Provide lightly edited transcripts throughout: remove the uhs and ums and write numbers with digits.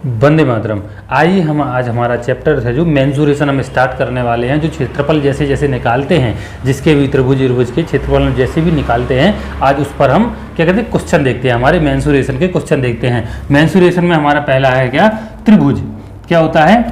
वंदे मातरम। आइए हम आज हमारा चैप्टर है जो मेंसुरेशन हम स्टार्ट करने वाले हैं, जो क्षेत्रफल जैसे जैसे निकालते हैं, जिसके भी त्रिभुज के क्षेत्रफल जैसे भी निकालते हैं, आज उस पर हम क्या कहते हैं क्वेश्चन देखते हैं, हमारे मेंसुरेशन के क्वेश्चन देखते हैं। मेंसुरेशन में हमारा पहला है क्या, त्रिभुज। क्या होता है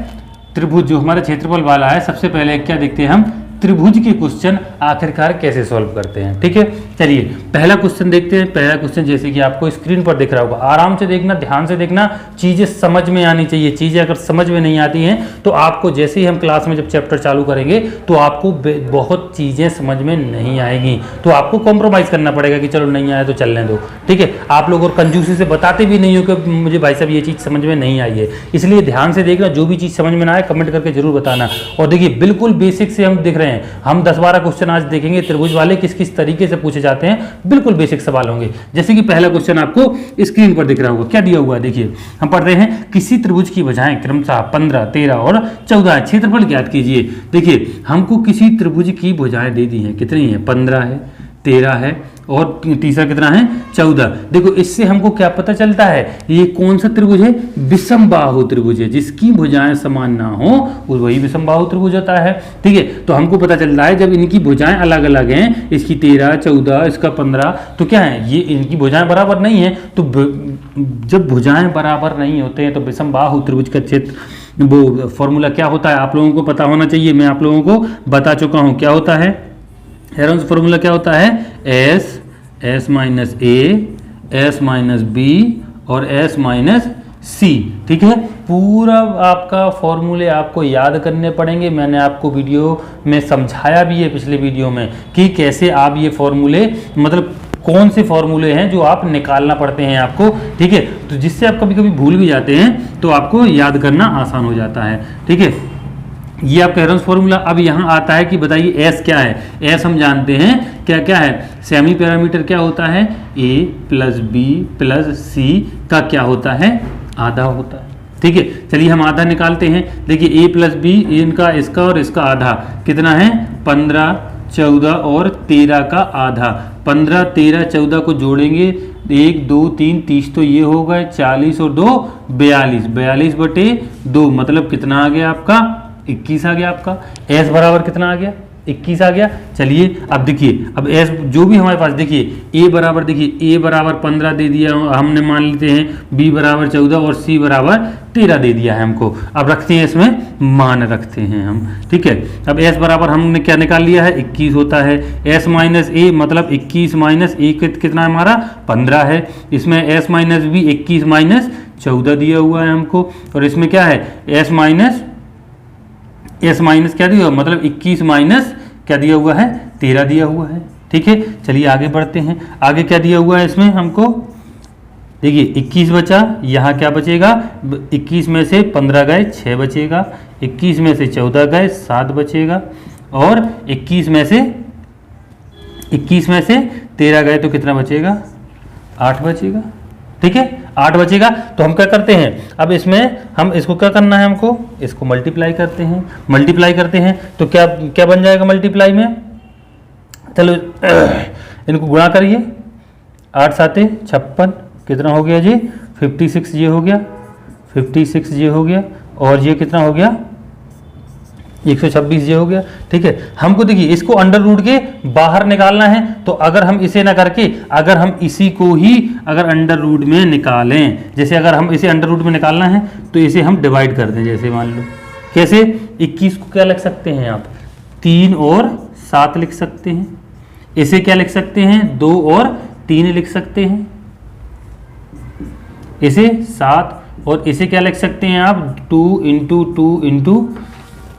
त्रिभुज, जो हमारा क्षेत्रफल वाला है। सबसे पहले क्या देखते हैं हम, त्रिभुज के क्वेश्चन आखिरकार कैसे सॉल्व करते हैं। ठीक है, चलिए पहला क्वेश्चन देखते हैं। पहला क्वेश्चन जैसे कि आपको स्क्रीन पर दिख रहा होगा, आराम से देखना, ध्यान से देखना, चीजें समझ में आनी चाहिए। चीजें अगर समझ में नहीं आती हैं तो आपको जैसे ही हम क्लास में जब चैप्टर चालू करेंगे तो आपको बहुत चीजें समझ में नहीं आएगी, तो आपको कॉम्प्रोमाइज करना पड़ेगा कि चलो नहीं आया तो चलने दो। ठीक है, आप लोग और कंजूसी से बताते भी नहीं हो कि मुझे भाई साहब ये चीज समझ में नहीं आई है, इसलिए ध्यान से देखना, जो भी चीज समझ में ना आए कमेंट करके जरूर बताना। और देखिए बिल्कुल बेसिक से हम दिख रहे हैं, हम 10-12 क्वेश्चन आज देखेंगे त्रिभुज वाले किस किस तरीके से पूछे जाते हैं, बिल्कुल बेसिक सवाल होंगे। जैसे कि पहला क्वेश्चन आपको स्क्रीन पर दिख रहा होगा, क्या दिया हुआ है देखिए, हम पढ़ रहे हैं किसी त्रिभुज की भुजाएं क्रमशः 15, 13 और 14 है, क्षेत्रफल ज्ञात कीजिए। देखिए हमको किसी त्रिभुज की भुजाएं दे दी हैं, कितनी है, 15 है, 13 है और तीसरा कितना है, 14। देखो इससे हमको क्या पता चलता है, ये कौन सा त्रिभुज है, विषम बाहु त्रिभुज है। जिसकी भुजाएं समान ना हो वही विषम बाहु त्रिभुज होता है। ठीक है, तो हमको पता चल रहा है जब इनकी भुजाएं अलग अलग हैं, इसकी 13, 14, इसका 15, तो क्या है, ये इनकी भुजाएं बराबर नहीं है। तो जब भुजाएं बराबर नहीं होते हैं तो विषम बाहु त्रिभुज का क्षेत्र वो फॉर्मूला क्या होता है, आप लोगों को पता होना चाहिए, मैं आप लोगों को बता चुका हूं। क्या होता है, हेरोन्स फॉर्मूला क्या होता है, एस माइनस ए, एस माइनस बी और एस माइनस सी। ठीक है, पूरा आपका फॉर्मूले आपको याद करने पड़ेंगे। मैंने आपको वीडियो में समझाया भी है पिछले वीडियो में कि कैसे आप ये फॉर्मूले, मतलब कौन से फॉर्मूले हैं जो आप निकालना पड़ते हैं आपको। ठीक है, तो जिससे आप कभी कभी भूल भी जाते हैं तो आपको याद करना आसान हो जाता है। ठीक है, ये आपका हेरोन्स फॉर्मूला। अब यहाँ आता है कि बताइए एस क्या है। एस हम जानते हैं क्या क्या है, सेमी पैरामीटर क्या होता है, ए प्लस बी प्लस सी का क्या होता है, आधा होता है। ठीक है, चलिए हम आधा निकालते हैं। देखिए ए प्लस बी, इनका इसका और इसका आधा कितना है, 15, 14 और 13 का आधा। 15, 13, 14 को जोड़ेंगे, 1, 2, 3, 30 तो ये हो गए, 40 और 2 42, 42/2 मतलब कितना आ गया आपका, 21 आ गया आपका। एस बराबर कितना आ गया, 21 आ गया। चलिए अब देखिए, अब एस जो भी हमारे पास, देखिए ए बराबर, देखिए ए बराबर 15 दे दिया हमने, मान लेते हैं, बी बराबर 14 और सी बराबर 13 दे दिया है हमको। अब रखते हैं इसमें मान रखते हैं हम। ठीक है, अब एस बराबर हमने क्या निकाल लिया है, 21 होता है। एस माइनस ए मतलब 21 माइनस ए कितना है हमारा, 15 है। इसमें एस माइनस बी 21 माइनस 14 दिया हुआ है हमको, और इसमें क्या है, एस माइनस क्या दिया हुआ, मतलब 21 माइनस क्या दिया हुआ है, 13 दिया हुआ है। ठीक है, चलिए आगे बढ़ते हैं। आगे क्या दिया हुआ है इसमें हमको, देखिए 21 बचा, यहाँ क्या बचेगा, 21 में से 15 गए 6 बचेगा, 21 में से 14 गए 7 बचेगा, और 21 में से 13 गए तो कितना बचेगा, 8 बचेगा। ठीक है, 8 बचेगा। तो हम क्या करते हैं, अब इसमें हम इसको क्या करना है, हमको इसको मल्टीप्लाई करते हैं। मल्टीप्लाई करते हैं तो क्या क्या बन जाएगा मल्टीप्लाई में, चलो इनको गुणा करिए, 8 7 56 कितना हो गया जी, 56 ये हो गया, 56 ये हो गया, और ये कितना हो गया, 126 ये हो गया। ठीक है, हमको देखिए इसको अंडर रूट के बाहर निकालना है, तो अगर हम इसे ना करके, अगर हम इसी को ही अगर अंडर रूट में निकालें, जैसे अगर हम इसे अंडर रूट में निकालना है तो इसे हम डिवाइड कर दें। जैसे मान लो कैसे, 21 को क्या लिख सकते हैं आप, 3 और 7 लिख सकते हैं। इसे क्या लिख सकते हैं, 2 और 3 लिख सकते हैं, इसे 7, और इसे क्या लिख सकते हैं आप, 2 × 2 ×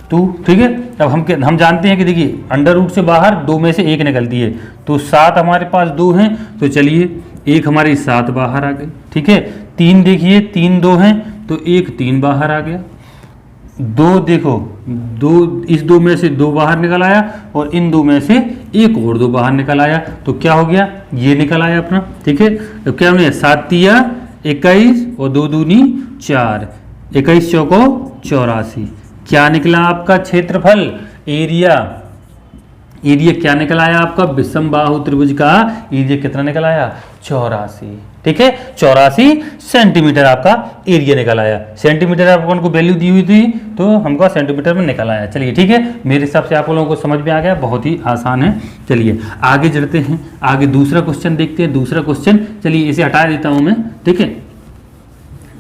2। ठीक है, अब हम जानते हैं कि देखिए अंडर रूट से बाहर 2 में से 1 निकलती है, तो 7 हमारे पास 2 हैं, तो चलिए 1 हमारी 7 बाहर आ गई। ठीक है, 3 देखिए 3 2 हैं, तो 1 3 बाहर आ गया। 2 देखो, 2 इस 2 में से 2 बाहर निकल आया, और इन 2 में से 1 और 2 बाहर निकल आया, तो क्या हो गया, ये निकल आया अपना। ठीक है, तो क्या हमने 7 तिया 21 और 2 दूनी 4, 21 चौको 84। क्या निकला आपका क्षेत्रफल, एरिया, एरिया क्या निकल आया आपका, विषम बाहु त्रिभुज का एरिया कितना निकल आया, 84। ठीक है, 84 सेंटीमीटर आपका एरिया निकल आया। सेंटीमीटर आपको उनको वैल्यू दी हुई थी तो हमको सेंटीमीटर में निकल आया। चलिए ठीक है, मेरे हिसाब से आप लोगों को समझ में आ गया, बहुत ही आसान है। चलिए आगे चलते हैं, आगे दूसरा क्वेश्चन देखते हैं। दूसरा क्वेश्चन, चलिए इसे हटा देता हूं मैं, ठीक है।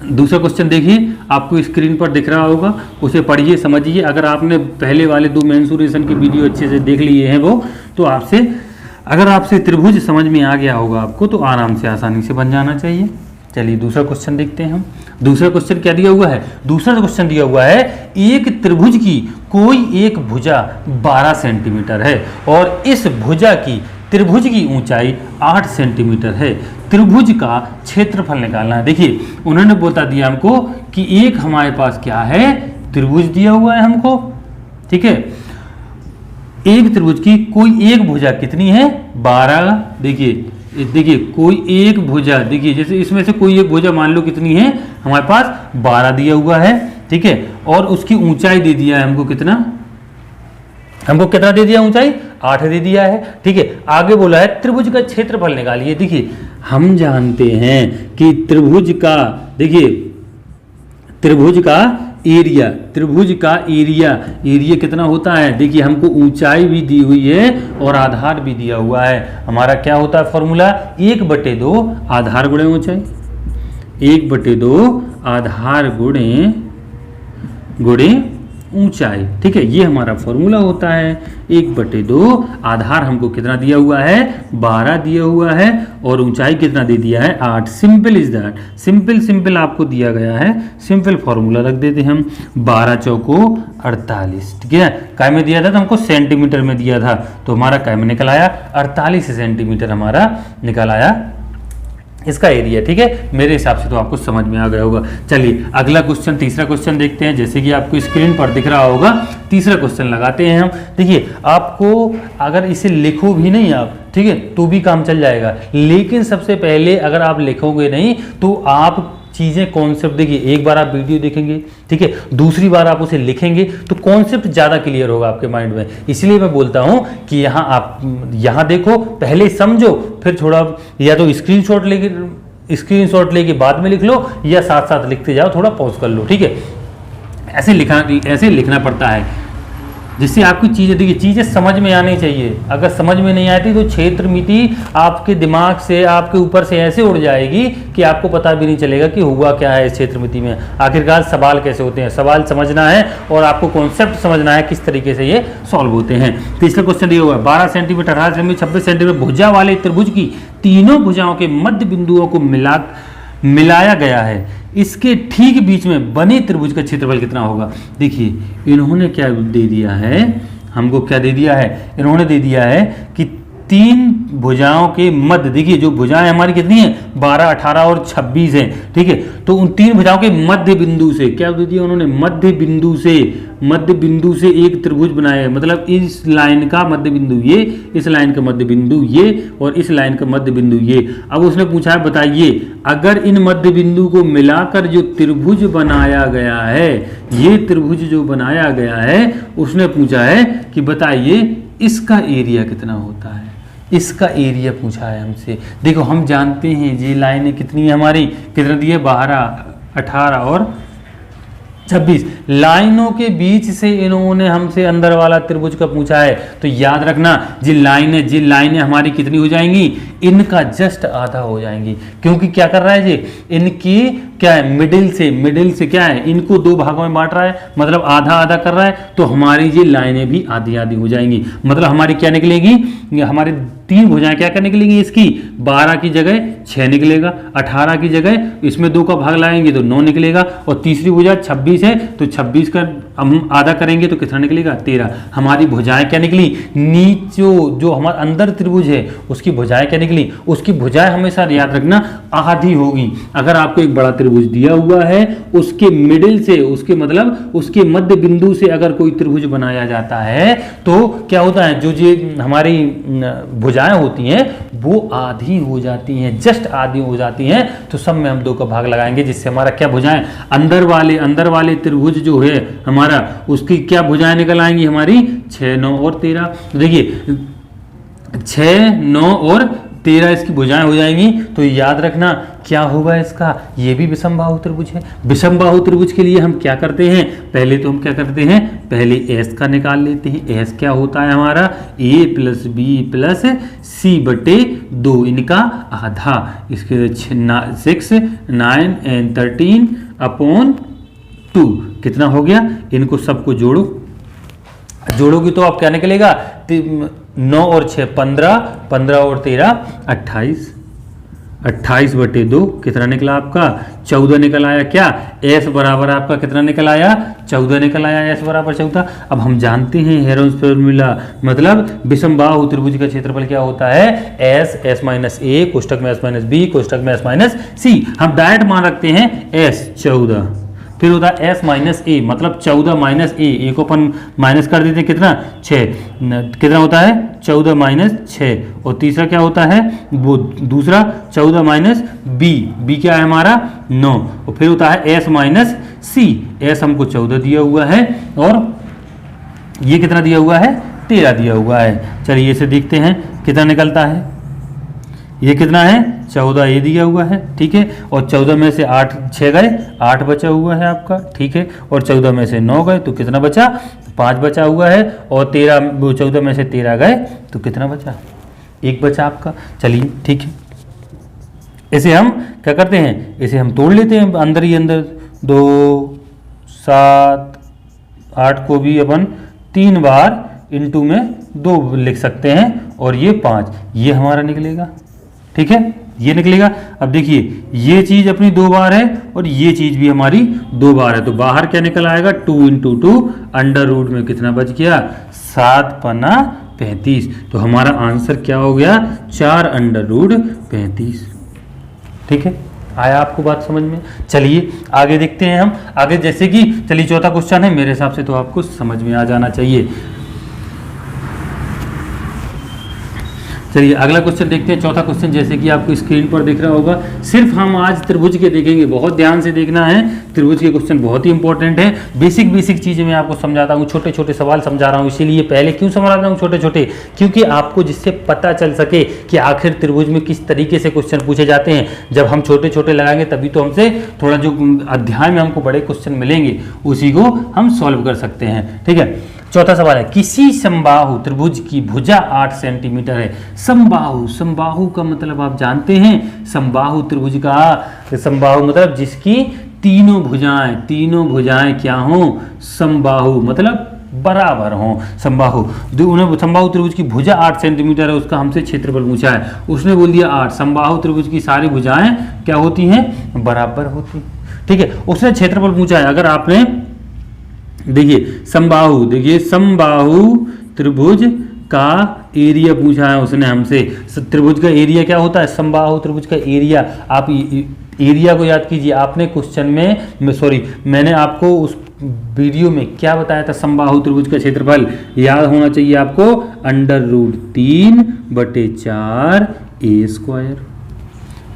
दूसरा क्वेश्चन देखिए, आपको स्क्रीन पर दिख रहा होगा, उसे पढ़िए समझिए। अगर आपने पहले वाले 2 मेंसुरेशन की वीडियो अच्छे से देख लिए हैं वो, तो अगर आपसे त्रिभुज समझ में आ गया होगा आपको, तो आराम से आसानी से बन जाना चाहिए। चलिए दूसरा क्वेश्चन देखते हैं हम। दूसरा क्वेश्चन क्या दिया हुआ है? दूसरा क्वेश्चन दिया हुआ है, एक त्रिभुज की कोई एक भुजा 12 सेंटीमीटर है और इस भुजा की त्रिभुज की ऊंचाई 8 सेंटीमीटर है। त्रिभुज का क्षेत्रफल निकालना है। देखिए उन्होंने बता दिया हमको कि एक हमारे पास क्या है, त्रिभुज दिया हुआ है हमको, ठीक है। एक त्रिभुज की कोई एक भुजा कितनी है? 12। देखिए कोई एक भुजा, देखिए जैसे इसमें से कोई एक भुजा मान लो कितनी है हमारे पास, 12 दिया हुआ है, ठीक है। और उसकी ऊंचाई दे दिया है हमको कितना, दे दिया ऊंचाई? 8 दे दिया है, ठीक है। आगे बोला है त्रिभुज का क्षेत्रफल निकालिए। देखिए हम जानते हैं कि त्रिभुज का, देखिए त्रिभुज का एरिया कितना होता है? देखिए हमको ऊंचाई भी दी हुई है और आधार भी दिया हुआ है। हमारा क्या होता है फॉर्मूला? 1/2 आधार गुणे ऊंचाई, 1/2 आधार गुणे ऊंचाई, ठीक है। ये हमारा फॉर्मूला होता है। 1/2 आधार हमको कितना दिया हुआ है? 12 दिया हुआ है और ऊंचाई कितना दे दिया है? 8। सिंपल इज दैट, सिंपल आपको दिया गया है। सिंपल फॉर्मूला रख देते हम, 12 चौको 48, ठीक है। काय में दिया था? तो हमको सेंटीमीटर में दिया था, तो हमारा काय में निकल आया 48 सेंटीमीटर हमारा निकल आया इसका एरिया, ठीक है। मेरे हिसाब से तो आपको समझ में आ गया होगा। चलिए अगला क्वेश्चन, तीसरा क्वेश्चन देखते हैं। जैसे कि आपको स्क्रीन पर दिख रहा होगा, तीसरा क्वेश्चन लगाते हैं हम। देखिए आपको अगर इसे लिखो भी नहीं आप, ठीक है, तो भी काम चल जाएगा, लेकिन सबसे पहले अगर आप लिखोगे नहीं तो आप चीज़ें, कॉन्सेप्ट, देखिए एक बार आप वीडियो देखेंगे, ठीक है, दूसरी बार आप उसे लिखेंगे तो कॉन्सेप्ट ज़्यादा क्लियर होगा आपके माइंड में। इसलिए मैं बोलता हूं कि आप यहाँ देखो, पहले समझो, फिर थोड़ा या तो स्क्रीनशॉट लेके बाद में लिख लो या साथ साथ लिखते जाओ, थोड़ा पॉज कर लो, ठीक है। ऐसे लिखना पड़ता है जिससे आपकी चीज़ें, देखिए चीज़ें समझ में आनी चाहिए। अगर समझ में नहीं आती तो क्षेत्र मिति आपके दिमाग से, आपके ऊपर से ऐसे उड़ जाएगी कि आपको पता भी नहीं चलेगा कि हुआ क्या है इस क्षेत्र मिति में। आखिरकार सवाल कैसे होते हैं, सवाल समझना है और आपको कॉन्सेप्ट समझना है किस तरीके से ये सॉल्व होते हैं। तीसरा क्वेश्चन दिया हुआ है, 12 सेंटीमीटर, 18 सेंटीमीटर, 26 सेंटीमीटर भुजा वाले त्रिभुज की तीनों भुजाओं के मध्य बिंदुओं को मिलाया गया है। इसके ठीक बीच में बने त्रिभुज का क्षेत्रफल कितना होगा? देखिए इन्होंने क्या दे दिया है हमको, क्या दे दिया है? इन्होंने दे दिया है कि 3 भुजाओं के मध्य, देखिए जो भुजाएं हमारी कितनी है, 12, 18 और 26 है, ठीक है। तो उन 3 भुजाओं के मध्य बिंदु से क्या दे दिया उन्होंने? मध्य बिंदु से एक त्रिभुज बनाया, मतलब इस लाइन का मध्य बिंदु ये, इस लाइन का मध्य बिंदु ये और इस लाइन का मध्य बिंदु ये। अब उसने पूछा है बताइए अगर इन मध्य बिंदु को मिलाकर जो त्रिभुज बनाया गया है, ये त्रिभुज जो बनाया गया है, उसने पूछा है कि बताइए इसका एरिया कितना होता है। इसका एरिया पूछा है हमसे। देखो हम जानते हैं ये लाइनें कितनी है हमारी, कितना दी है? 12, 18 और 26 लाइनों के बीच से इन्होंने हमसे अंदर वाला त्रिभुज का पूछा है। तो याद रखना जी लाइनें हमारी कितनी हो जाएंगी? इनका जस्ट आधा हो जाएंगी, क्योंकि क्या कर रहा है जी, इनकी क्या है, मिडिल से क्या है, इनको 2 भागों में बांट रहा है, मतलब आधा आधा कर रहा है। तो हमारी ये लाइनें भी आधी आधी हो जाएंगी, मतलब हमारी क्या निकलेगी, हमारे 3 भुजाएं क्या निकलेंगी इसकी, 12 की जगह 6 निकलेगा, 18 की जगह इसमें 2 का भाग लाएंगे तो 9 निकलेगा, और तीसरी भुजा 26 है तो 26 का हम आधा करेंगे तो कितना निकलेगा? 13। हमारी भुजाएं क्या निकली? नीचे जो हमारा अंदर त्रिभुज है उसकी भुजाएं क्या निकली? उसकी भुजाएं हमेशा याद रखना आधी होगी। अगर आपको एक बड़ा त्रिभुज दिया हुआ है, उसके मिडिल से, उसके मतलब उसके मध्य बिंदु से अगर कोई त्रिभुज बनाया जाता है तो क्या होता है, जो ये हमारी भुजाएं होती हैं वो आधी हो जाती हैं, जस्ट आधी हो जाती हैं। तो सब में हम 2 का भाग लगाएंगे, जिससे हमारा क्या भुजाएं, अंदर वाले त्रिभुज जो है हमारा, उसकी क्या भुजाएं निकल आएंगी हमारी? 6, 9 और 13। देखिए 6, 9 और 13 इसकी भुजाएं हो जाएंगी, तो याद रखना क्या होगा इसका, ये भी विषमबाहु त्रिभुज है। विषमबाहु त्रिभुज के लिए हम क्या करते हैं, पहले तो हम क्या करते हैं, पहले एस का निकाल लेते हैं। एस क्या होता है हमारा, ए प्लस बी प्लस सी बटे 2, इनका आधा, इसके 6 9 एंड 13 अपॉन 2 कितना हो गया, इनको सबको जोड़ोगी तो आप क्या निकलेगा, 9 और 6 15, 15 और 13 28, 28 बटे 2 कितना निकला आपका 14 निकल आया। क्या एस बराबर आपका कितना निकल आया, 14 निकल आया, एस बराबर 14। अब हम जानते हैं हेरोन्स फॉर्मूला, मतलब विषमबाहु त्रिभुज का क्षेत्रफल क्या होता है, एस माइनस ए कोष्टक में एस माइनस बी कोष्टक में एस माइनस सी। हम डायरेक्ट मान रखते हैं एस 14, फिर होता है एस माइनस ए, मतलब 14 माइनस ए को अपन माइनस कर देते हैं कितना 6, कितना होता है 14 माइनस 6, और तीसरा क्या होता है वो दूसरा 14 माइनस बी क्या है हमारा 9, और फिर होता है एस माइनस सी। एस हमको 14 दिया हुआ है और ये कितना दिया हुआ है 13 दिया हुआ है। चलिए इसे देखते हैं कितना निकलता है, ये कितना है 14 ये दिया हुआ है, ठीक है, और 14 में से 8 6 गए 8 बचा हुआ है आपका, ठीक है, और 14 में से 9 गए तो कितना बचा 5 बचा हुआ है, और 14 में से 13 गए तो कितना बचा 1 बचा आपका। चलिए ठीक है, इसे हम क्या करते हैं, इसे हम तोड़ लेते हैं अंदर ही अंदर, 2 7 8 को भी अपन 3 बार इंटू में 2 लिख सकते हैं, और ये 5 ये हमारा निकलेगा, ठीक है, ये निकलेगा। अब देखिए ये चीज अपनी 2 बार है और ये चीज भी हमारी 2 बार है, तो बाहर क्या निकल आएगा 2 इंटू 2 अंडर रूट में कितना बच गया 7 पन्ना 35, तो हमारा आंसर क्या हो गया 4 अंडर रूट 35। ठीक है, आया आपको बात समझ में। चलिए आगे देखते हैं हम, आगे जैसे कि चलिए चौथा क्वेश्चन है, मेरे हिसाब से तो आपको समझ में आ जाना चाहिए। चलिए अगला क्वेश्चन देखते हैं, चौथा क्वेश्चन जैसे कि आपको स्क्रीन पर दिख रहा होगा। सिर्फ हम आज त्रिभुज के देखेंगे, बहुत ध्यान से देखना है, त्रिभुज के क्वेश्चन बहुत ही इंपॉर्टेंट है। बेसिक चीजें मैं आपको समझाता हूँ, छोटे छोटे सवाल समझा रहा हूँ, इसीलिए पहले क्यों समझाता हूँ छोटे छोटे, क्योंकि आपको जिससे पता चल सके कि आखिर त्रिभुज में किस तरीके से क्वेश्चन पूछे जाते हैं। जब हम छोटे छोटे लगाएंगे तभी तो हमसे थोड़ा जो अध्याय में हमको बड़े क्वेश्चन मिलेंगे उसी को हम सॉल्व कर सकते हैं। ठीक है, चौथा सवाल है, किसी समबाहु त्रिभुज की भुजा 8 सेंटीमीटर है। समबाहु का मतलब आप जानते हैं, समबाहु त्रिभुज का समबाहु मतलब जिसकी तीनों भुजाएं क्या हो, समबाहु मतलब बराबर हो। समबाहु समबाहु त्रिभुज की भुजा 8 सेंटीमीटर है, उसका हमसे क्षेत्रफल पूछा है, उसने बोल दिया 8। समबाहु त्रिभुज की सारी भुजाएं क्या होती हैं, बराबर होती। ठीक है, उसने क्षेत्रफल पूछा है। अगर आपने देखिए समबाहु त्रिभुज का एरिया पूछा है उसने हमसे। त्रिभुज का एरिया क्या होता है, समबाहु त्रिभुज का एरिया, आप एरिया को याद कीजिए। आपने क्वेश्चन में मैंने आपको उस वीडियो में क्या बताया था, समबाहु त्रिभुज का क्षेत्रफल याद होना चाहिए आपको, √3/4 A²,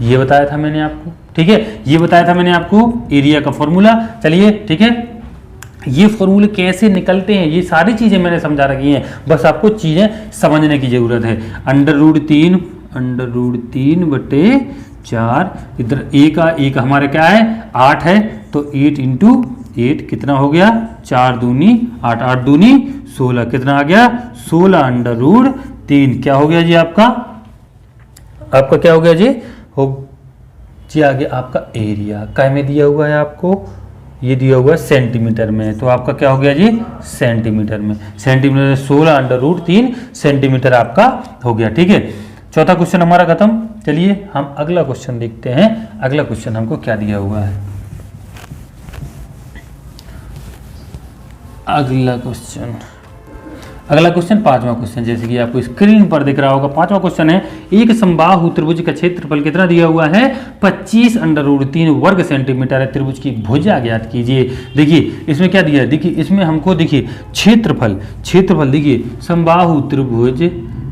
ये बताया था मैंने आपको। ठीक है, ये बताया था मैंने आपको एरिया का फॉर्मूला। चलिए ठीक है, ये फॉर्मूले कैसे निकलते हैं ये सारी चीजें मैंने समझा रखी हैं, बस आपको चीजें समझने की जरूरत है। √3/4, इधर ए का हमारा क्या है 8 है, तो 8 इंटू 8 कितना हो गया 4 दूनी 8, 8 दूनी 16, कितना आ गया 16√3। क्या हो गया जी आपका क्या हो गया जी आ गया आपका एरिया। क्या में दिया हुआ है आपको, ये दिया हुआ है सेंटीमीटर में, तो आपका क्या हो गया जी सेंटीमीटर में। 16√3 सेंटीमीटर आपका हो गया। ठीक है, चौथा क्वेश्चन हमारा खत्म। चलिए हम अगला क्वेश्चन देखते हैं, अगला क्वेश्चन हमको क्या दिया हुआ है। अगला क्वेश्चन पांचवा क्वेश्चन, जैसे कि आपको स्क्रीन पर दिख रहा होगा। पांचवा क्वेश्चन है, एक समबाहु त्रिभुज का क्षेत्रफल कितना दिया हुआ है 25√3 वर्ग सेंटीमीटर है, त्रिभुज की भुजा ज्ञात कीजिए। देखिए इसमें क्या दिया है, देखिए इसमें हमको देखिए क्षेत्रफल देखिए समबाहु त्रिभुज,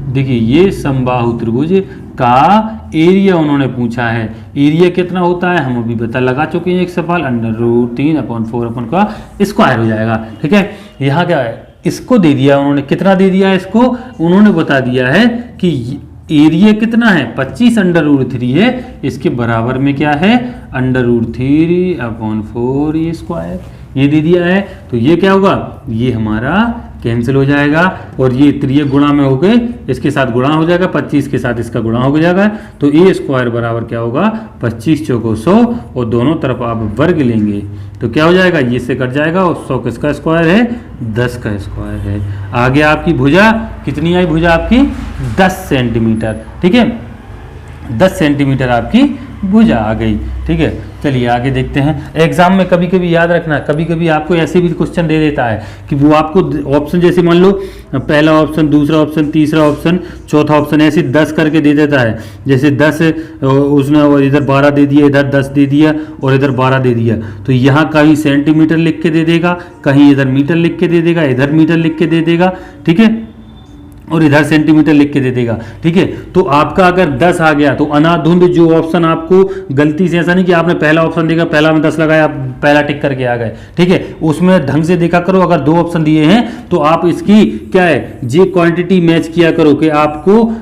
देखिए ये समबाहु त्रिभुज का एरिया उन्होंने पूछा है। एरिया कितना होता है हम अभी पता लगा चुके हैं, एक सवाल √3/4 का स्क्वायर हो जाएगा। ठीक है, यहाँ क्या है, इसको दे दिया उन्होंने, कितना दे दिया है इसको, उन्होंने बता दिया है कि एरिया कितना है 25√3 है, इसके बराबर में क्या है √3/4 ये स्क्वायर ये दे दिया है। तो ये क्या होगा, ये हमारा कैंसिल हो जाएगा और ये त्रिय गुणा में हो गए, इसके साथ गुणा हो जाएगा, 25 के साथ इसका गुणा हो जाएगा। तो ए स्क्वायर बराबर क्या होगा 25 चौको 100 और दोनों तरफ आप वर्ग लेंगे तो क्या हो जाएगा, ये से कट जाएगा और 100 किसका स्क्वायर है 10 का स्क्वायर है। आगे आपकी भुजा कितनी आई, भुजा आपकी 10 सेंटीमीटर, ठीक है 10 सेंटीमीटर आपकी भुजा आ गई, ठीक है। चलिए आगे देखते हैं। एग्जाम में कभी कभी याद रखना, कभी कभी आपको ऐसे भी क्वेश्चन दे देता है कि वो आपको ऑप्शन जैसे मान लो पहला ऑप्शन, दूसरा ऑप्शन, तीसरा ऑप्शन, चौथा ऑप्शन ऐसे 10 करके दे देता है। जैसे 10 उसने इधर 12 दे दिया, इधर 10 दे दिया और इधर 12 दे दिया। तो यहाँ कहीं सेंटीमीटर लिख के दे देगा, कहीं इधर मीटर लिख के दे देगा, इधर मीटर लिख के दे देगा, ठीक है, और इधर सेंटीमीटर लिख के दे देगा, ठीक है। तो आपका अगर 10 आ गया तो अनाधुंध जो ऑप्शन आपको गलती से, ऐसा नहीं कि आपने पहला ऑप्शन देखा, पहला में 10 लगाया, पहला टिक करके आ गए, ठीक है, उसमें ढंग से देखा करो। अगर 2 ऑप्शन दिए हैं तो आप इसकी क्या है जे क्वांटिटी मैच किया करो कि आपको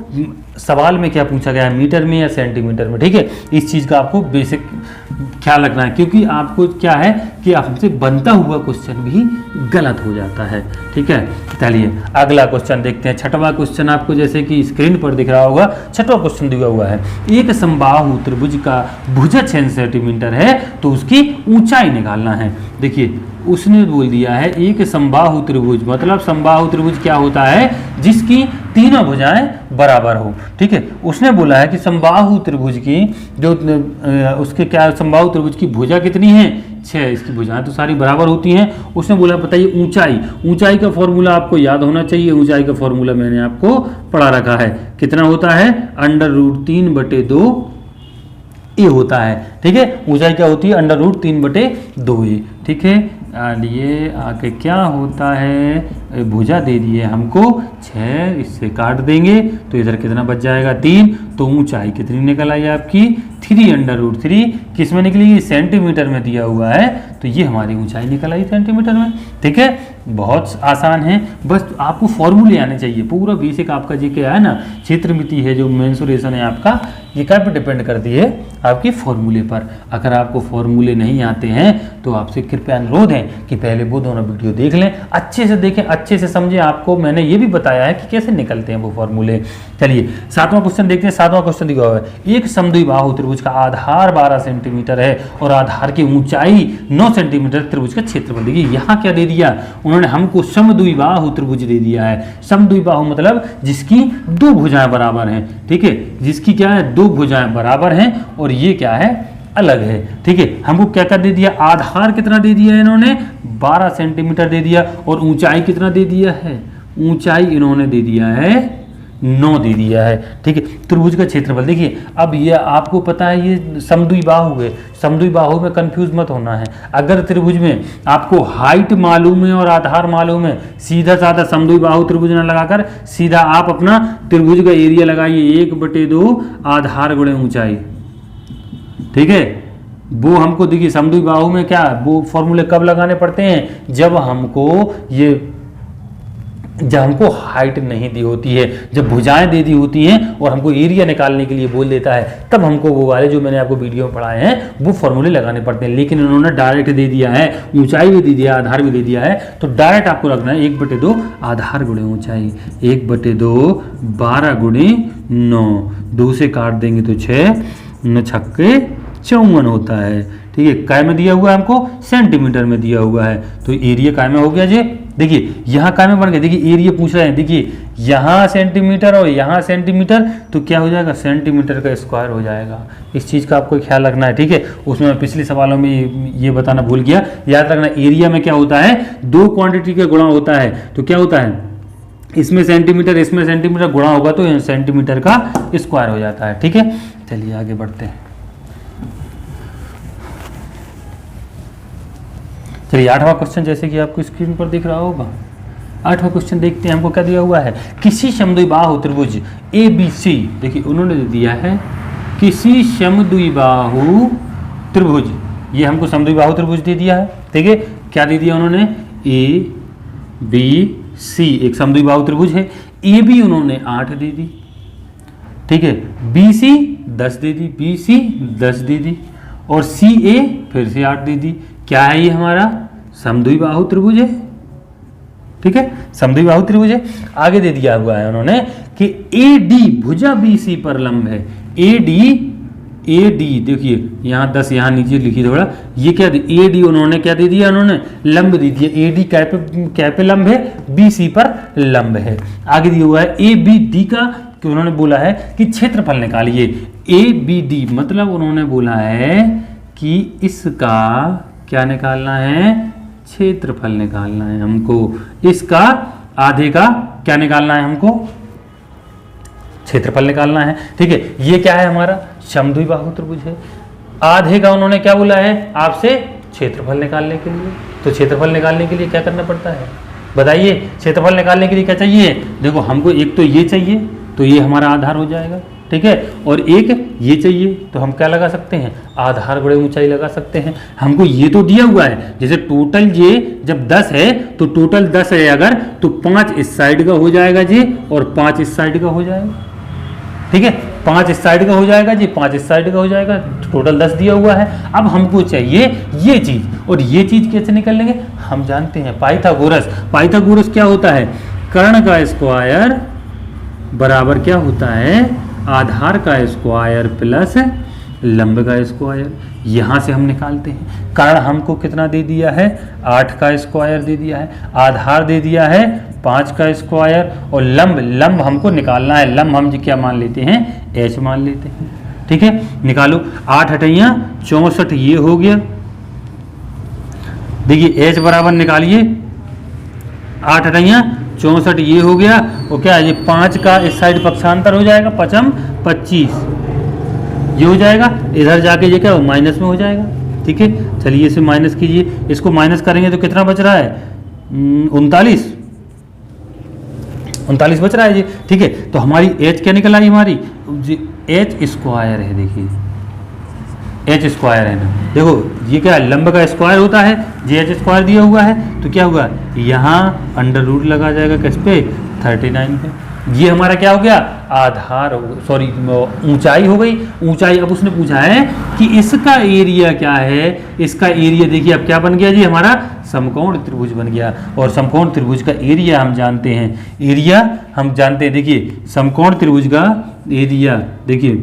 सवाल में क्या पूछा गया है, मीटर में या सेंटीमीटर में, ठीक है। इस चीज़ का आपको बेसिक ख्याल रखना है, क्योंकि आपको क्या है कि आपसे बनता हुआ क्वेश्चन भी गलत हो जाता है, ठीक है। चलिए अगला क्वेश्चन देखते हैं। छठवां क्वेश्चन आपको जैसे कि स्क्रीन पर दिख रहा होगा, छठवां क्वेश्चन दिया हुआ है, एक समबाहु त्रिभुज का भुजा 6 सेंटीमीटर है तो उसकी ऊंचाई निकालना है। देखिए उसने बोल दिया है एक समबाहु त्रिभुज, मतलब समबाहु त्रिभुज क्या होता है, जिसकी तीनों भुजाएं बराबर हो, ठीक है। उसने बोला है कि समबाहु त्रिभुज की जो उसके क्या समबाहु त्रिभुज की भुजा कितनी है 6, इसकी भुजाएं तो सारी बराबर होती हैं। उसने बोला बताइए ऊंचाई, ऊंचाई का फॉर्मूला आपको याद होना चाहिए। ऊंचाई का फॉर्मूला मैंने आपको पढ़ा रखा है, कितना होता है √3/2 ए होता है, ठीक है। ऊंचाई क्या होती है √3/2 ए, ठीक है। ये आगे क्या होता है, भुजा दे दिए हमको 6, इससे काट देंगे तो इधर कितना बच जाएगा 3। तो ऊंचाई कितनी निकल आई आपकी 3/√3, किस में निकली सेंटीमीटर में दिया हुआ है, तो ये हमारी ऊंचाई निकल आई सेंटीमीटर में, ठीक है। बहुत आसान है, बस आपको फॉर्मूले आने चाहिए। पूरा बेसिक आपका जी क्या है ना, क्षेत्रमिति है जो मेंसुरेशन है आपका, ये क्या पे डिपेंड करती है आपके फॉर्मूले पर। अगर आपको फॉर्मूले नहीं आते हैं तो आपसे कृपया अनुरोध है कि पहले वो दोनों वीडियो देख लें, अच्छे से देखें, अच्छे से समझें। आपको मैंने ये भी बताया है कि कैसे निकलते हैं वो फॉर्मूले। चलिए 7वां क्वेश्चन देखते हैं। 7वां क्वेश्चन दिया हुआ है, एक समद्विबाहु त्रिभुज का आधार 12 सेंटीमीटर है और आधार की ऊंचाई 9 सेंटीमीटर, त्रिभुज का क्षेत्रफल। देखिए यहाँ क्या दे दिया उन्होंने हमको, समद्विबाहु त्रिभुज दे दिया है। समद्विबाहु मतलब जिसकी 2 भुजाएं बराबर हैं, ठीक है, जिसकी क्या है 2 भुजाएं बराबर हैं और ये क्या है अलग है, ठीक है। हमको क्या कर दे दिया, आधार कितना दे दिया है इन्होंने 12 सेंटीमीटर दे दिया और ऊंचाई कितना दे दिया है, ऊंचाई इन्होंने दे दिया है 9 दे दिया है, ठीक है। त्रिभुज का क्षेत्रफल देखिए, अब ये आपको पता है ये समद्विबाहु है, समद्विबाहु में कंफ्यूज मत होना है। अगर त्रिभुज में आपको हाइट मालूम है और आधार मालूम है, सीधा साधा समद्विबाहु त्रिभुज न लगाकर सीधा आप अपना त्रिभुज का एरिया लगाइए 1/2 आधार गुणे ऊंचाई, ठीक है। वो हमको देखिए समद्विबाहु में क्या वो फॉर्मूले कब लगाने पड़ते हैं, जब हमको हाइट नहीं दी होती है, जब भुजाएं दे दी होती हैं और हमको एरिया निकालने के लिए बोल देता है, तब हमको वो वाले जो मैंने आपको वीडियो में पढ़ाए हैं वो फॉर्मूले लगाने पड़ते हैं। लेकिन उन्होंने डायरेक्ट दे दिया है, ऊंचाई भी दे दिया, आधार भी दे दिया है, तो डायरेक्ट आपको रखना है 1/2 आधार गुणे ऊंचाई, 1/2 12 गुणे 9, 2 से काट देंगे तो 6, 9 छक्के 54 होता है, ठीक है। काय में दिया हुआ है हमको, सेंटीमीटर में दिया हुआ है, तो एरिया काय में हो गया जी। देखिए यहाँ काय में बन गया, देखिए एरिया पूछ रहे हैं, देखिए यहाँ सेंटीमीटर और यहाँ सेंटीमीटर, तो क्या हो जाएगा सेंटीमीटर का स्क्वायर हो जाएगा। इस चीज़ का आपको ख्याल रखना है, ठीक है। उसमें मैं पिछले सवालों में ये बताना भूल गया, याद रखना एरिया में क्या होता है 2 क्वांटिटी का गुणा होता है, तो क्या होता है इसमें सेंटीमीटर गुणा होगा तो सेंटीमीटर का स्क्वायर हो जाता है, ठीक है। चलिए आगे बढ़ते हैं। चलिए 8वां क्वेश्चन जैसे कि आपको स्क्रीन पर दिख रहा होगा, 8वां क्वेश्चन देखते हैं। हमको क्या दिया हुआ है, किसी समद्विबाहु त्रिभुज ABC, देखिए उन्होंने दिया है किसी समद्विबाहु त्रिभुज, ये हमको समद्विबाहु त्रिभुज दे दिया है, ठीक है। क्या दे दिया उन्होंने ABC, एक समद्विबाहु त्रिभुज है। AB उन्होंने 8 दे दी, ठीक है, BC 10 दे दी, BC 10 दे दी, और CA फिर से 8 दे दी। क्या है ये हमारा समद्विबाहु त्रिभुज है, ठीक है, समद्विबाहु त्रिभुज है। आगे दे दिया हुआ है उन्होंने कि AD भुजा BC पर लंब है। AD देखिए यहाँ 10 यहाँ नीचे लिखी थोड़ा, ये क्या AD उन्होंने क्या दे दिया, उन्होंने लंब दे दिया। AD क्या पे लंब है, BC पर लंब है। आगे दिया हुआ है ABD का, कि उन्होंने बोला है कि क्षेत्रफल निकालिए। ABD मतलब उन्होंने बोला है कि इसका क्या निकालना है, क्षेत्रफल निकालना है हमको। इसका आधे का क्या निकालना है हमको, क्षेत्रफल निकालना है, ठीक है। ये क्या है हमारा समद्विबाहु त्रिभुज है। आधे का उन्होंने क्या बोला है आपसे, क्षेत्रफल निकालने के लिए। तो क्षेत्रफल निकालने के लिए क्या करना पड़ता है बताइए, क्षेत्रफल निकालने के लिए क्या चाहिए। देखो हमको एक तो ये चाहिए, तो ये हमारा आधार हो जाएगा, ठीक है, और एक ये चाहिए, तो हम क्या लगा सकते हैं, आधार गुणे ऊंचाई लगा सकते हैं। हमको ये तो दिया हुआ है, जैसे टोटल ये जब 10 है तो टोटल 10 है अगर, तो 5 इस साइड का हो जाएगा जी, और 5 इस साइड का हो जाएगा, ठीक है, 5 इस साइड का हो जाएगा जी, 5 इस साइड का हो जाएगा, टोटल 10 दिया हुआ है। अब हमको चाहिए ये चीज, और ये चीज कैसे निकल लेंगे, हम जानते हैं पाइथागोरस। पाइथागोरस क्या होता है, कर्ण का स्क्वायर बराबर क्या होता है, आधार का स्क्वायर प्लस लंब का स्क्वायर। यहाँ से हम निकालते हैं। कर्ण हमको कितना दे दिया है, 8 का स्क्वायर दे दिया है, आधार दे दिया है 5 का स्क्वायर, और लंब हमको निकालना है। लंब हम क्या मान लेते हैं, h मान लेते हैं, ठीक है। निकालो, 8 हटैया 64 ये हो गया। देखिए h बराबर निकालिए, 8 हटैया 64 ये हो गया, और क्या ये 5 का इस साइड पक्षांतर हो जाएगा, 5 25 ये हो जाएगा। इधर जाके ये क्या माइनस में हो जाएगा, ठीक है। चलिए इसे माइनस कीजिए, इसको माइनस करेंगे तो कितना बच रहा है, 39 बच रहा है जी, ठीक है। तो हमारी h क्या निकल आई, हमारी h स्क्वायर है। देखिए h स्क्वायर है ना, देखो ये क्या है, लंब का स्क्वायर होता है, जे h स्क्वायर दिया हुआ है, तो क्या हुआ यहाँ अंडर रूट लगा जाएगा किस पे, 39 पे। ये हमारा क्या हो गया, आधार, सॉरी ऊंचाई हो गई। ऊंचाई, अब उसने पूछा है कि इसका एरिया क्या है। इसका एरिया देखिए अब क्या बन गया जी, हमारा समकोण त्रिभुज बन गया। और समकोण त्रिभुज का एरिया हम जानते हैं, एरिया हम जानते हैं। देखिए समकोण त्रिभुज का एरिया, देखिए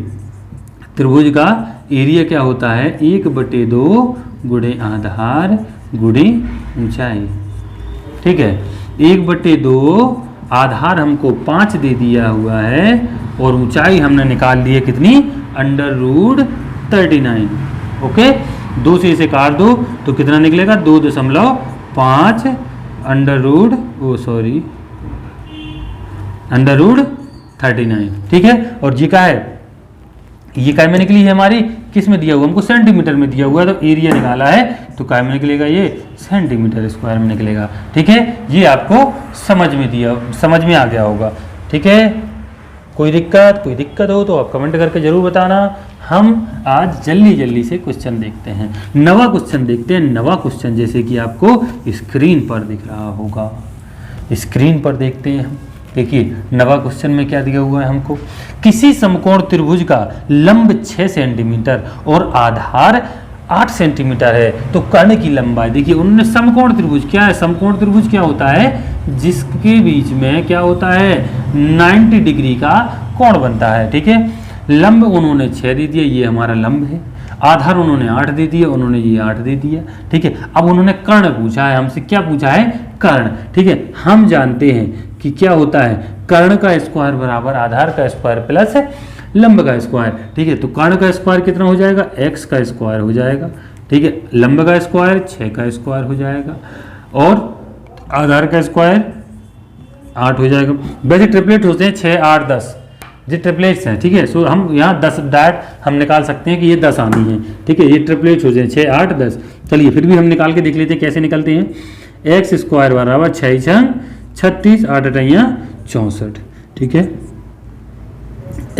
त्रिभुज का एरिया क्या होता है, 1/2 गुणे आधार गुणे ऊंचाई, ठीक है। 1/2 आधार हमको 5 दे दिया हुआ है, और ऊंचाई हमने निकाल ली है कितनी, अंडर रूट 39। ओके, 2 से इसे काट दो तो कितना निकलेगा, 2.5 अंडर रूट अंडर रूट 39, ठीक है। और जी का है, ये काय में निकली है हमारी, किस में दिया हुआ, हमको सेंटीमीटर में दिया हुआ है, तो एरिया निकाला है तो काय में निकलेगा, ये सेंटीमीटर स्क्वायर में निकलेगा, ठीक है। ये आपको समझ में आ गया होगा, ठीक है। कोई दिक्कत हो तो आप कमेंट करके जरूर बताना। हम आज जल्दी से क्वेश्चन देखते हैं, नवा क्वेश्चन देखते हैं। नवा क्वेश्चन जैसे कि आपको स्क्रीन पर दिख रहा होगा, स्क्रीन पर देखते हैं हम। देखिए नवा क्वेश्चन में क्या दिया हुआ है हमको, किसी समकोण त्रिभुज का लंब 6 सेंटीमीटर और आधार 8 सेंटीमीटर है, तो कर्ण की लंबाई। देखिए उन्होंने समकोण त्रिभुज क्या है, समकोण त्रिभुज क्या होता है, जिसके बीच में क्या होता है 90 डिग्री का कोण बनता है, ठीक है। लंब उन्होंने 6 दे दिया, ये हमारा लंब है। आधार उन्होंने 8 दे दिया, उन्होंने ये 8 दे दिया, ठीक है। अब उन्होंने कर्ण पूछा है हमसे, क्या पूछा है, कर्ण, ठीक है। हम जानते हैं कि क्या होता है, कर्ण का स्क्वायर बराबर आधार का स्क्वायर प्लस लंब का स्क्वायर, ठीक है। तो कर्ण का स्क्वायर कितना हो जाएगा, x का स्क्वायर हो जाएगा, ठीक है। लंब का स्क्वायर 6 का स्क्वायर हो जाएगा, और आधार का स्क्वायर 8 हो जाएगा। वैसे ट्रिपलेट होते हैं 6 8 10, ये ट्रिपलेट्स हैं, ठीक है। सो हम यहाँ 10 डाट हम निकाल सकते हैं कि ये 10 आनी है, ठीक है। ये ट्रिपलेट्स हो जाए 6 8 10। चलिए फिर भी हम निकाल के देख लेते हैं कैसे निकलते हैं। एक्स स्क्वायर बराबर 6 36 8 8 64, ठीक है।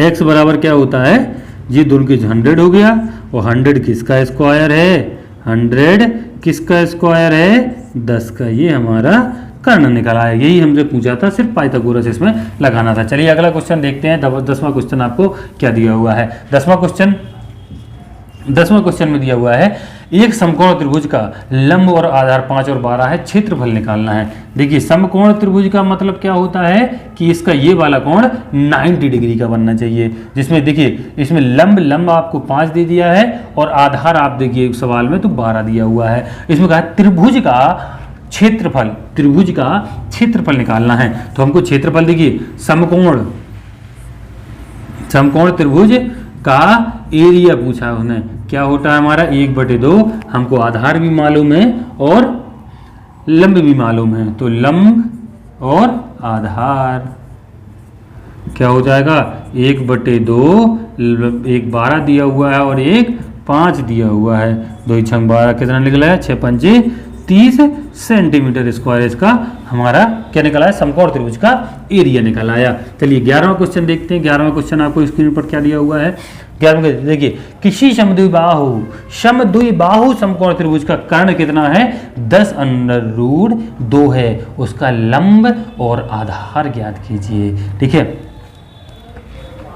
x बराबर क्या होता है, ये दोनों के 100 हो गया, और 100 किसका स्क्वायर है, 100 किसका स्क्वायर है, 10 का, ये हमारा कर्ण निकला है। यही हमसे पूछा था, सिर्फ पाइथागोरस इसमें लगाना था। चलिए अगला क्वेश्चन देखते हैं। 10वां क्वेश्चन आपको क्या दिया हुआ है। 10वां क्वेश्चन में दिया हुआ है एक समकोण त्रिभुज का लंब और आधार 5 और 12 है, क्षेत्रफल निकालना है। देखिए समकोण त्रिभुज का मतलब क्या होता है कि इसका ये वाला कोण 90 डिग्री का बनना चाहिए, जिसमें देखिए इसमें लंब आपको 5 दे दिया है और आधार आप देखिए सवाल में तो 12 दिया हुआ है। इसमें कहा त्रिभुज का क्षेत्रफल निकालना है। तो हमको क्षेत्रफल देखिए समकोण त्रिभुज का एरिया पूछा उन्हें, क्या होता है हमारा 1/2। हमको आधार भी मालूम है और लंब भी मालूम है, तो लंब और आधार क्या हो जाएगा 1/2। एक 12 दिया हुआ है और एक 5 दिया हुआ है। 2 6 12 कितना निकला है 6 5 30 सेंटीमीटर स्क्वायर इसका हमारा क्या निकला है, समकोण त्रिभुज का एरिया निकल आया। चलिए 11वां क्वेश्चन देखते हैं। 11वां क्वेश्चन आपको स्क्रीन पर क्या दिया हुआ है। 11वां देखिए किसी समद्विबाहु समकोण त्रिभुज का कर्ण कितना है 10√2 है, उसका लंब और आधार ज्ञात कीजिए। ठीक है,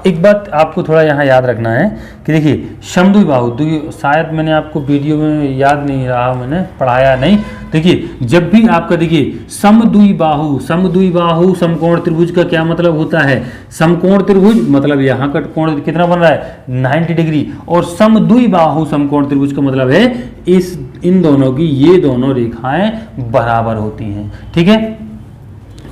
एक बात आपको थोड़ा यहाँ याद रखना है कि देखिए समद्विबाहु, शायद मैंने आपको वीडियो में याद नहीं रहा, मैंने पढ़ाया नहीं। देखिए जब भी आपका देखिए समद्विबाहु समकोण त्रिभुज का क्या मतलब होता है, समकोण त्रिभुज मतलब यहाँ का कोण कितना बन रहा है 90 डिग्री, और समद्विबाहु समकोण त्रिभुज का मतलब है इन दोनों की ये दोनों रेखाएं बराबर होती हैं। ठीक है,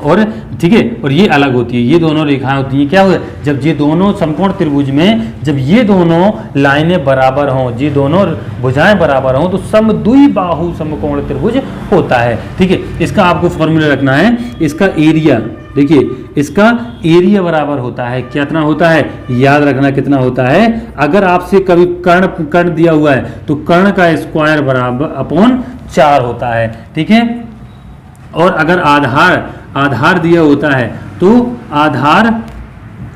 और ठीक है, और ये अलग होती है, ये दोनों रेखाएं होती हैं। क्या होगा जब ये दोनों समकोण त्रिभुज में जब ये दोनों लाइनें बराबर हों, ये दोनों भुजाएं बराबर हों, तो समद्विबाहु समकोण त्रिभुज होता है। ठीक है, इसका आपको फॉर्मूला रखना है। इसका एरिया देखिए, इसका एरिया बराबर होता है, कितना होता है याद रखना कितना होता है। अगर आपसे कभी कर्ण दिया हुआ है तो कर्ण का स्क्वायर बराबर अपॉन 4 होता है। ठीक है, और अगर आधार दिया होता है तो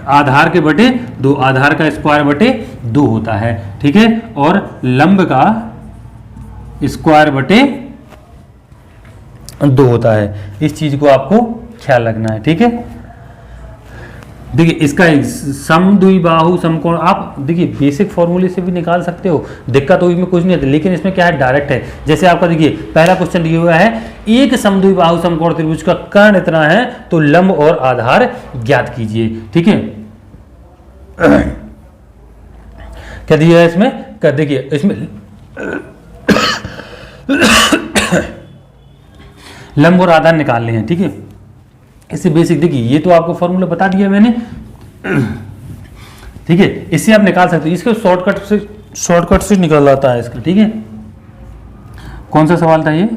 आधार के बटे 2, आधार का स्क्वायर बटे 2 होता है। ठीक है, और लंब का स्क्वायर बटे 2 होता है। इस चीज को आपको ख्याल रखना है। ठीक है, देखिए इसका समद्विबाहु समकोण आप देखिए बेसिक फॉर्मूले से भी निकाल सकते हो, दिक्कत तो इसमें कुछ नहीं है, लेकिन इसमें क्या है डायरेक्ट है। जैसे आपका देखिए पहला क्वेश्चन दिया हुआ है एक समद्विबाहु समकोण त्रिभुज का कर्ण इतना है, तो लंब और आधार ज्ञात कीजिए। ठीक है, क्या दिया है इसमें, क्या देखिए इसमें लंब और आधार निकालने हैं। ठीक है, इससे बेसिक देखिए ये तो आपको फॉर्मूला बता दिया मैंने। ठीक है, इससे आप निकाल सकते हो, इसको शॉर्टकट से निकल आता है इसका। ठीक है, कौन सा सवाल था ये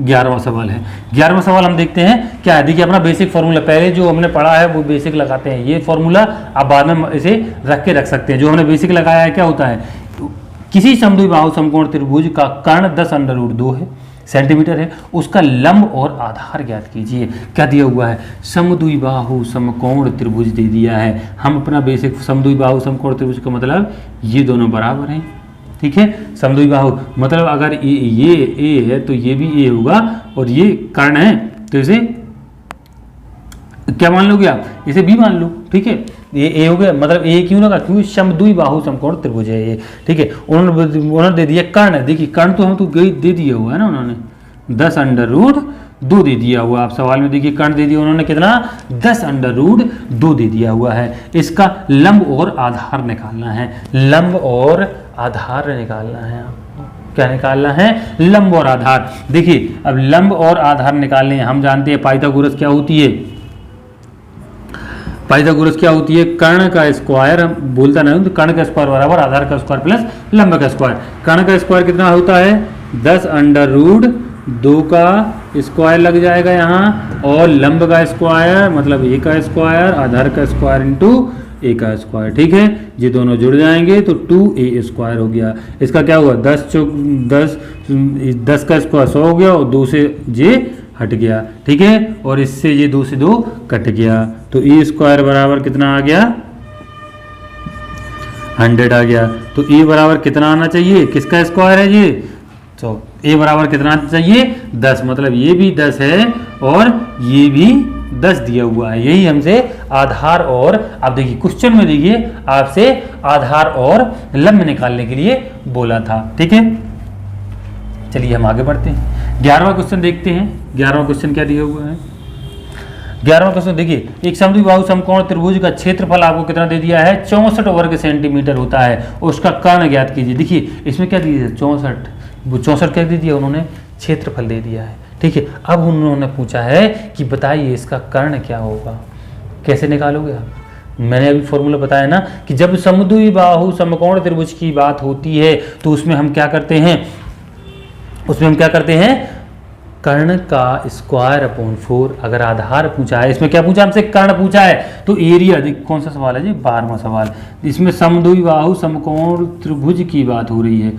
11वां सवाल है। 11वां सवाल हम देखते हैं क्या है। देखिए अपना बेसिक फॉर्मूला पहले जो हमने पढ़ा है वो बेसिक लगाते हैं, ये फॉर्मूला आप बाद में इसे रख सकते हैं। जो हमने बेसिक लगाया है क्या होता है, किसी समद्विबाहु समकोण त्रिभुज का कर्ण 10√2 है सेंटीमीटर है, उसका लंब और आधार ज्ञात कीजिए। क्या दिया हुआ है समद्विबाहु समकोण त्रिभुज दे दिया है। हम अपना बेसिक समद्विबाहु समकोण त्रिभुज का मतलब ये दोनों बराबर हैं। ठीक है, समद्विबाहु मतलब अगर ये ए है तो ये भी ए होगा, और ये कर्ण है तो इसे क्या मान लोगे आप, इसे भी मान लो। ठीक है, ये ए हो गया, मतलब ए क्यों लगा, क्योंकि समद्विबाहु समकोण त्रिभुज है ये। ठीक है, उन्होंने दे दिया कर्ण। देखिए कर्ण तो हम तो दे दिया हुआ है ना, उन्होंने 10√2 दे दिया हुआ। आप सवाल में देखिए कर्ण दे दिया उन्होंने कितना 10√2 दे दिया हुआ है। इसका लंब और आधार निकालना है, लंब और आधार निकालना है आपको। क्या निकालना है, लंब और आधार। देखिए अब लंब और आधार निकालने हम जानते हैं पाइथागोरस क्या होती है, पाइथागोरस क्या होती है, कर्ण का स्क्वायर, हम बोलता नहीं तो कर्ण का स्क्वायर बराबर आधार का स्क्वायर प्लस लंब का स्क्वायर। कर्ण का स्क्वायर कितना होता है 10√2 का स्क्वायर लग जाएगा यहाँ, और लंब का स्क्वायर मतलब ए का स्क्वायर, आधार का स्क्वायर इंटू ए का स्क्वायर। ठीक है, ये दोनों जुड़ जाएंगे तो 2a स्क्वायर हो गया। इसका क्या हुआ 10 का स्क्वायर 100 हो गया, और 2 से ये हट गया। ठीक है, और इससे ये 2 से 2 कट गया, तो ए स्क्वायर बराबर कितना आ गया 100 आ गया। तो ए बराबर कितना आना चाहिए, किसका स्क्वायर है ये, तो ए बराबर कितना चाहिए 10, मतलब ये भी 10 है और ये भी 10 दिया हुआ है। यही हमसे आधार और, आप देखिए क्वेश्चन में देखिए आपसे आधार और लंब निकालने के लिए बोला था। ठीक है, चलिए हम आगे बढ़ते हैं। 11वां क्वेश्चन देखते हैं। 11वां क्वेश्चन क्या दिया हुआ है? 11वां क्वेश्चन देखिए, एक समद्विबाहु समकोण त्रिभुज का क्षेत्रफल आपको कितना दे दिया है 64 वर्ग सेंटीमीटर होता है और उसका कर्ण ज्ञात कीजिए। देखिए इसमें क्या दिया है 64 क्या दे दिया उन्होंने, क्षेत्रफल दे दिया है। ठीक है, अब उन्होंने पूछा है कि बताइए इसका कर्ण क्या होगा, कैसे निकालोगे आप? मैंने अभी फॉर्मूला बताया ना कि जब समद्विबाहु समकोण त्रिभुज की बात होती है तो उसमें हम क्या करते हैं, कर्ण का स्क्वायर अपॉन 4। अगर आधार पूछा है, इसमें क्या पूछा हमसे, कर्ण पूछा है, तो एरिया, देख कौन सा सवाल है जी, 12वां सवाल। इसमें समद्विबाहु समकोण त्रिभुज की बात हो रही है।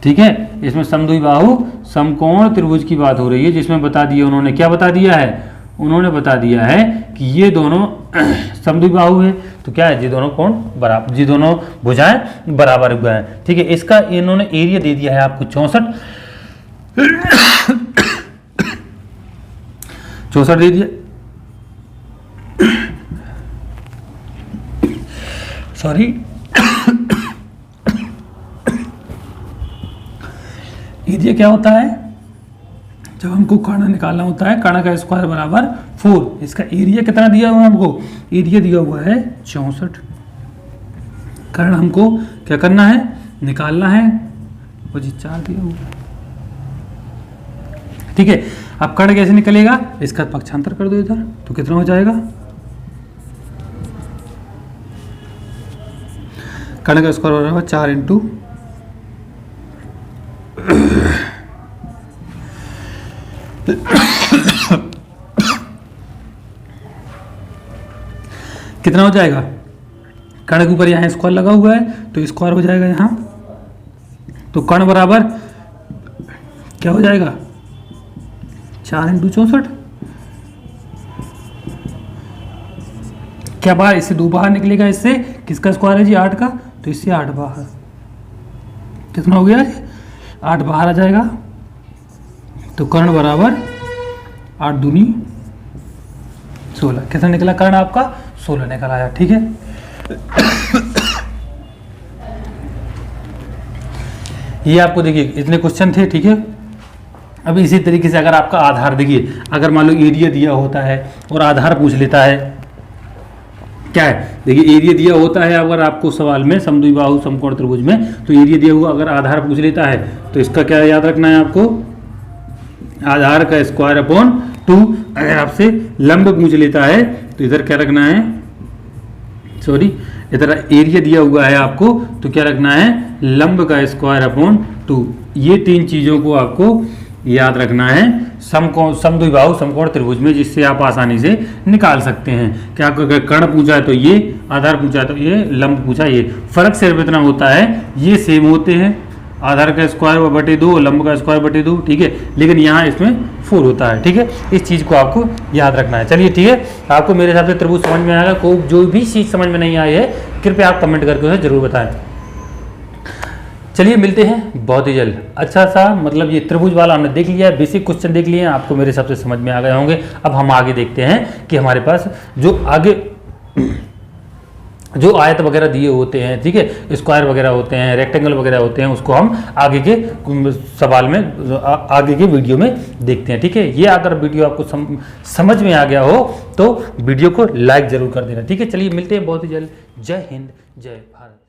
ठीक है, इसमें समद्विबाहु समकोण त्रिभुज की बात हो रही है, जिसमें बता दिया उन्होंने, क्या बता दिया है, उन्होंने बता दिया है कि ये दोनों समद्विबाहु है, तो क्या है, ये दोनों कोण बराबर, ये दोनों भुजाएं बराबर हुआ है। ठीक है, इसका इन्होंने एरिया दे दिया है आपको 64 दे दिया, सॉरी एरिया क्या होता है, जब हमको कर्ण निकालना होता है, कर्ण का स्क्वायर बराबर 4। इसका एरिया कितना दिया हुआ है हमको, एरिया दिया हुआ है 64। कर्ण हमको क्या करना है, निकालना है, वो जी 4 दिया हुआ है। ठीक है, अब कर्ण कैसे निकलेगा, इसका पक्षांतर कर दो इधर, तो कितना हो जाएगा, कर्ण का स्क्वायर बराबर 4 इंटू कितना हो जाएगा, कर्ण के ऊपर यहाँ स्क्वायर लगा हुआ है तो स्क्वायर हो जाएगा यहाँ, तो कर्ण बराबर क्या हो जाएगा 4 इंटू 64। क्या बाहर, इससे 2 बाहर निकलेगा, इससे किसका स्क्वायर है जी 8 का, तो इससे 8 बाहर, कितना हो गया 8 बाहर आ जाएगा, तो कर्ण बराबर 8 दूनी 16। कितना निकला कर्ण आपका, 16 निकल आया। ठीक है, ये आपको देखिए इतने क्वेश्चन थे। ठीक है, अब इसी तरीके से अगर आपका आधार, देखिए अगर मान लो एरिया दिया होता है और आधार पूछ लेता है, क्या है, देखिए एरिया दिया होता है अगर आपको सवाल में समद्विबाहु समकोण त्रिभुज में, तो एरिया दिया हुआ अगर आधार पूछ लेता है तो इसका क्या याद रखना है आपको, आधार का स्क्वायर अपॉन 2। अगर आपसे लंब पूछ लेता है तो इधर क्या रखना है, सॉरी इधर एरिया दिया हुआ है आपको, तो क्या रखना है, लंब का स्क्वायर अपॉन 2। ये 3 चीज़ों को आपको याद रखना है समद्विबाहु समकोण त्रिभुज में, जिससे आप आसानी से निकाल सकते हैं। क्या कर्ण पूछा है तो ये, आधार पूछा है तो ये, लंब पूछा ये, फर्क सिर्फ इतना होता है ये सेम होते हैं, आधार का स्क्वायर बटे 2, लंब का स्क्वायर बटे 2। ठीक है, लेकिन यहाँ इसमें 4 होता है। ठीक है, इस चीज़ को आपको याद रखना है। चलिए ठीक है, आपको मेरे हिसाब से त्रिभुज समझ में आएगा। को जो भी चीज़ समझ में नहीं आई है कृपया आप कमेंट करके उसे जरूर बताएं। चलिए मिलते हैं बहुत ही जल्द। अच्छा सा मतलब ये त्रिभुज वाला हमने देख लिया है, बेसिक क्वेश्चन देख लिए हैं, आपको मेरे हिसाब से समझ में आ गए होंगे। अब हम आगे देखते हैं कि हमारे पास जो आगे जो आयत वगैरह दिए होते हैं, ठीक है, स्क्वायर वगैरह होते हैं, रेक्टेंगल वगैरह होते हैं, उसको हम आगे के सवाल में, आगे के वीडियो में देखते हैं। ठीक है, ये अगर वीडियो आपको समझ में आ गया हो तो वीडियो को लाइक जरूर कर देना। ठीक है, चलिए मिलते हैं बहुत ही जल्द। जय हिंद, जय भारत।